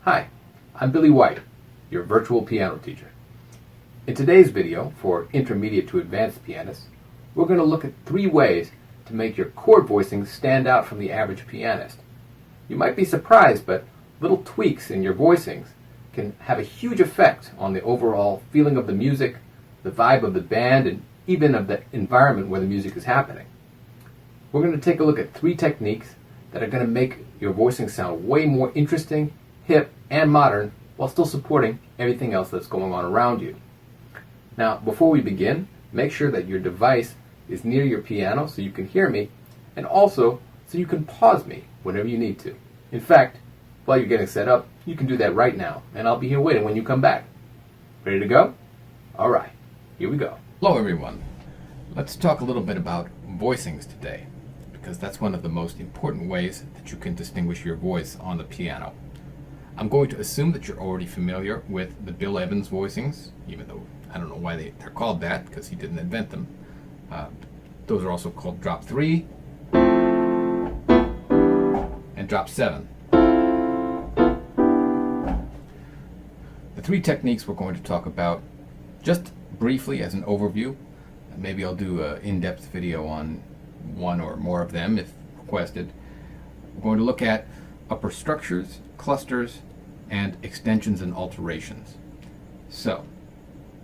Hi, I'm Billy White, your virtual piano teacher. In today's video for intermediate to advanced pianists, we're going to look at 3 ways to make your chord voicings stand out from the average pianist. You might be surprised, but little tweaks in your voicings can have a huge effect on the overall feeling of the music, the vibe of the band, and even of the environment where the music is happening. We're going to take a look at 3 techniques that are going to make your voicing sound way more interesting, hip, and modern while still supporting everything else that's going on around you. Now, before we begin, make sure that your device is near your piano so you can hear me, and also so you can pause me whenever you need to. In fact, while you're getting set up, you can do that right now, and I'll be here waiting when you come back. Ready to go? All right, here we go. Hello everyone. Let's talk a little bit about voicings today, because that's one of the most important ways that you can distinguish your voice on the piano. I'm going to assume that you're already familiar with the Bill Evans voicings, even though I don't know why they're called that, because he didn't invent them. Those are also called drop 3 and drop 7. The 3 techniques we're going to talk about just briefly as an overview. Maybe I'll do an in-depth video on one or more of them if requested. We're going to look at upper structures, clusters, and extensions and alterations. So,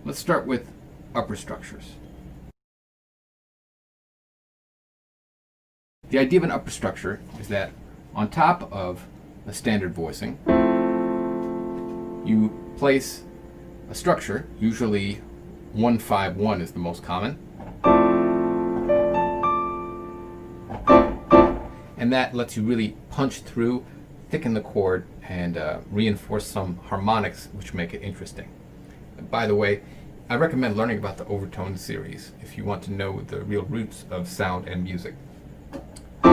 let's start with upper structures. The idea of an upper structure is that on top of a standard voicing, you place a structure, usually 1-5-1 is the most common, and that lets you really punch through, thicken the chord, and reinforce some harmonics which make it interesting. By the way, I recommend learning about the overtone series if you want to know the real roots of sound and music. It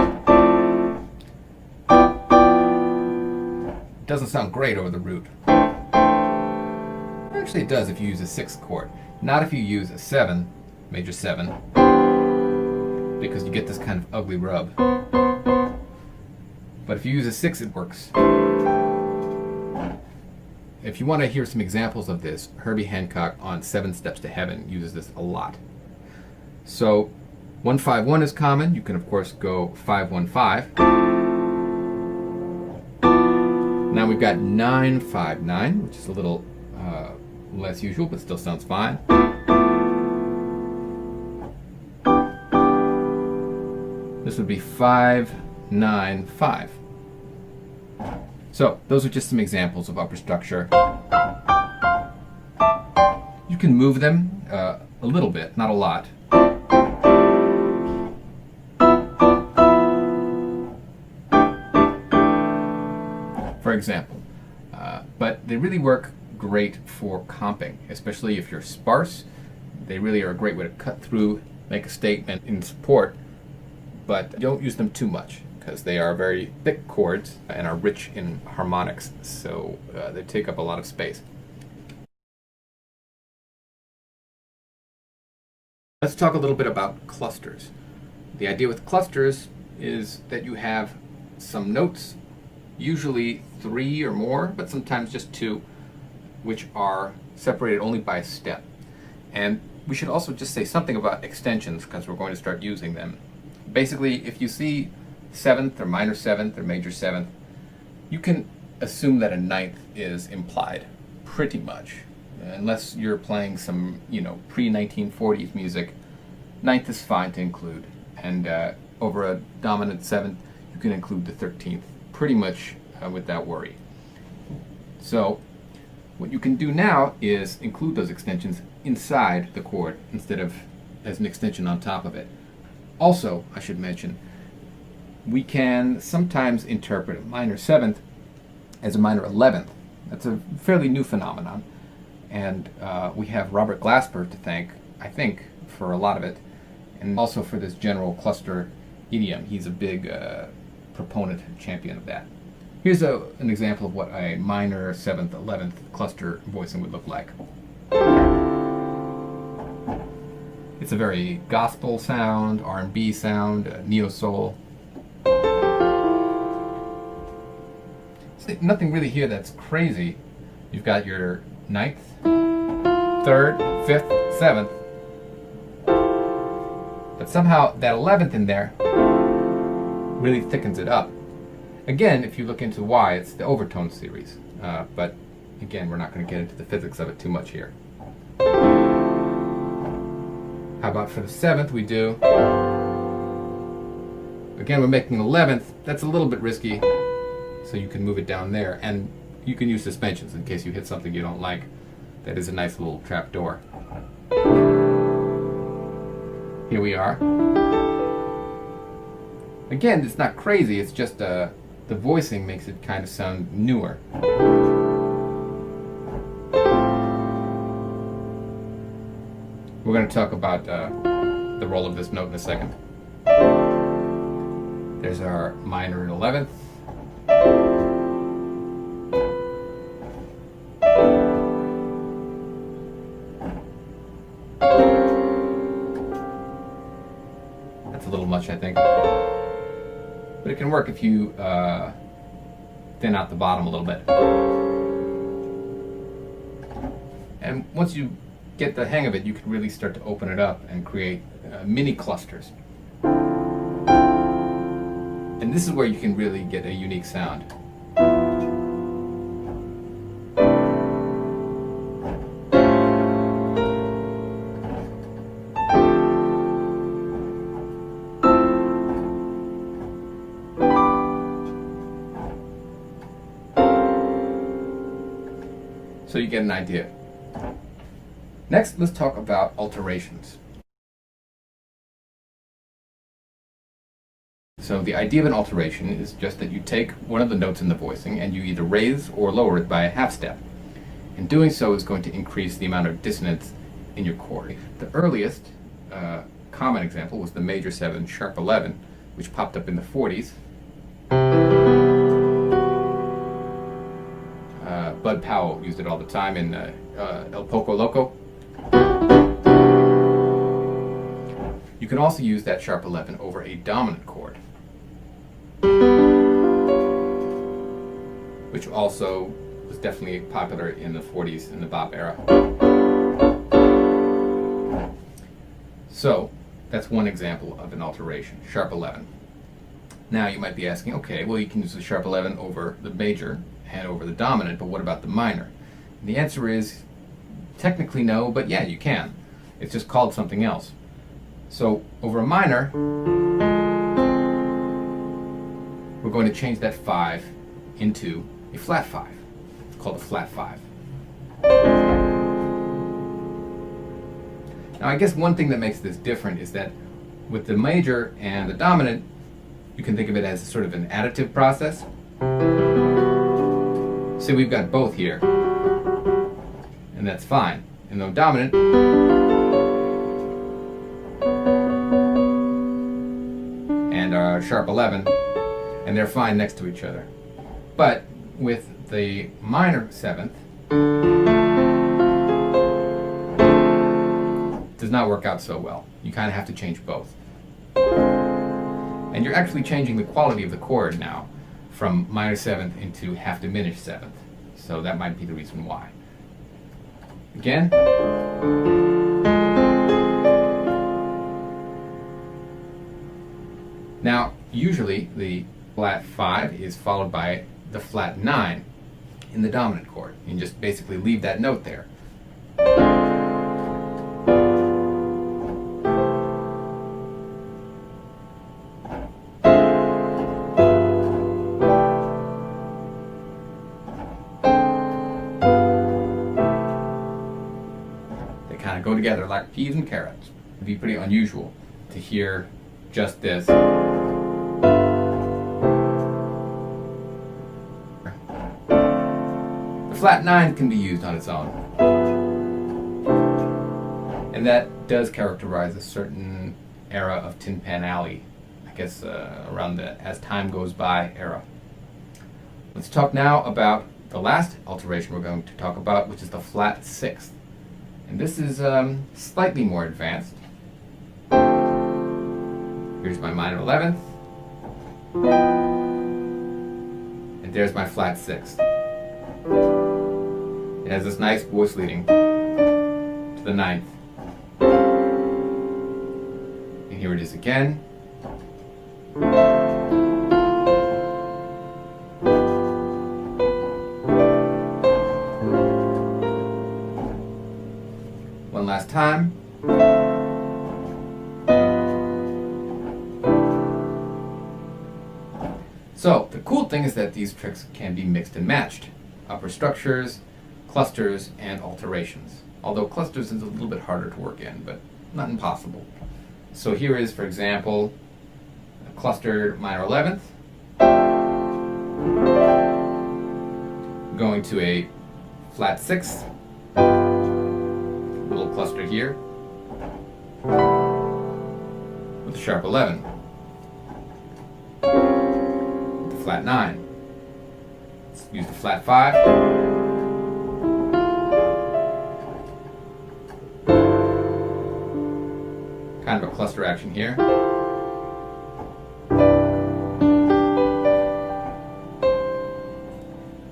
doesn't sound great over the root. Actually it does if you use a 6th chord. Not if you use a 7, major 7, because you get this kind of ugly rub. But if you use a 6, it works. If you want to hear some examples of this, Herbie Hancock on 7 Steps to Heaven uses this a lot. So 1-5-1 is common. You can of course go 5-1-5. Now we've got 9-5-9, which is a little less usual, but still sounds fine. This would be 5-9-5. So those are just some examples of upper structure. You can move them a little bit, not a lot. For example, but they really work great for comping, especially if you're sparse. They really are a great way to cut through, make a statement in support, but don't use them too much because they are very thick chords and are rich in harmonics, so they take up a lot of space. Let's talk a little bit about clusters. The idea with clusters is that you have some notes, usually 3 or more, but sometimes just 2, which are separated only by a step. And we should also just say something about extensions because we're going to start using them. Basically, if you see 7th or minor 7th or major 7th, you can assume that a 9th is implied, pretty much. Unless you're playing some, pre-1940s music, 9th is fine to include. And over a dominant 7th, you can include the 13th, pretty much without worry. So, what you can do now is include those extensions inside the chord instead of as an extension on top of it. Also, I should mention, we can sometimes interpret a minor 7th as a minor 11th. That's a fairly new phenomenon, and we have Robert Glasper to thank, I think, for a lot of it, and also for this general cluster idiom. He's a big proponent, champion of that. Here's an example of what a minor 7th, 11th cluster voicing would look like. It's a very gospel sound, R&B sound, neo-soul. nothing really here that's crazy. You've got your ninth, third, fifth, seventh, but somehow that 11th in there really thickens it up. Again, if you look into why, it's the overtone series, but again, we're not going to get into the physics of it too much here. How about for the 7th we do, again we're making 11th, that's a little bit risky, so you can move it down there, and you can use suspensions in case you hit something you don't like. That is a nice little trap door. Here we are. Again, it's not crazy, it's just the voicing makes it kind of sound newer. We're going to talk about the role of this note in a second. There's our minor in 11th. That's a little much, I think. But it can work if you thin out the bottom a little bit. And once you get the hang of it, you can really start to open it up and create mini clusters. And this is where you can really get a unique sound. So you get an idea. Next, let's talk about alterations. So the idea of an alteration is just that you take one of the notes in the voicing and you either raise or lower it by a half step. And doing so is going to increase the amount of dissonance in your chord. The earliest common example was the major 7 sharp 11, which popped up in the 40s. Bud Powell used it all the time in El Poco Loco. You can also use that sharp 11 over a dominant chord, which also was definitely popular in the 40s in the bop era. So that's one example of an alteration, sharp 11. Now you might be asking, okay, well you can use the sharp 11 over the major and over the dominant, but what about the minor? And the answer is technically no, but yeah, you can. It's just called something else. So over a minor, we're going to change that 5 into a flat 5. It's called a flat 5. Now I guess one thing that makes this different is that with the major and the dominant, you can think of it as sort of an additive process. So we've got both here, and that's fine. And the dominant and our sharp 11, and they're fine next to each other. But with the minor 7th, it does not work out so well. You kind of have to change both. And you're actually changing the quality of the chord now from minor 7th into half diminished 7th. So that might be the reason why. Again. Now, usually the flat 5 is followed by the flat 9 in the dominant chord. You can just basically leave that note there. Kind of go together like peas and carrots. It'd be pretty unusual to hear just this. The flat 9 can be used on its own. And that does characterize a certain era of Tin Pan Alley, I guess around the As Time Goes By era. Let's talk now about the last alteration we're going to talk about, which is the flat 6th. And this is slightly more advanced. Here's my minor 11th. And there's my flat 6. It has this nice voice leading to the 9th. And here it is again. One last time. So, the cool thing is that these tricks can be mixed and matched. Upper structures, clusters, and alterations. Although clusters is a little bit harder to work in, but not impossible. So here is, for example, a clustered minor 11th, going to a flat 6th, little cluster here, with a sharp 11. Flat 9. Let's use the flat 5. Kind of a cluster action here.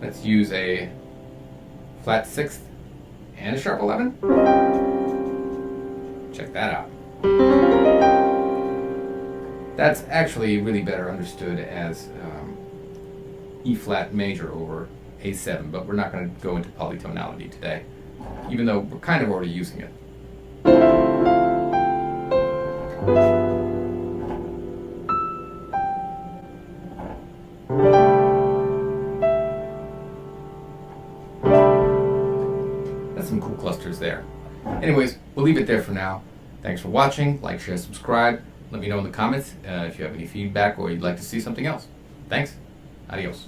Let's use a flat 6th and a sharp 11. Check that out. That's actually really better understood as E flat major over A7, but we're not going to go into polytonality today, even though we're kind of already using it. That's some cool clusters there. Anyways, we'll leave it there for now. Thanks for watching. Like, share, subscribe. Let me know in the comments if you have any feedback or you'd like to see something else. Thanks. Adios.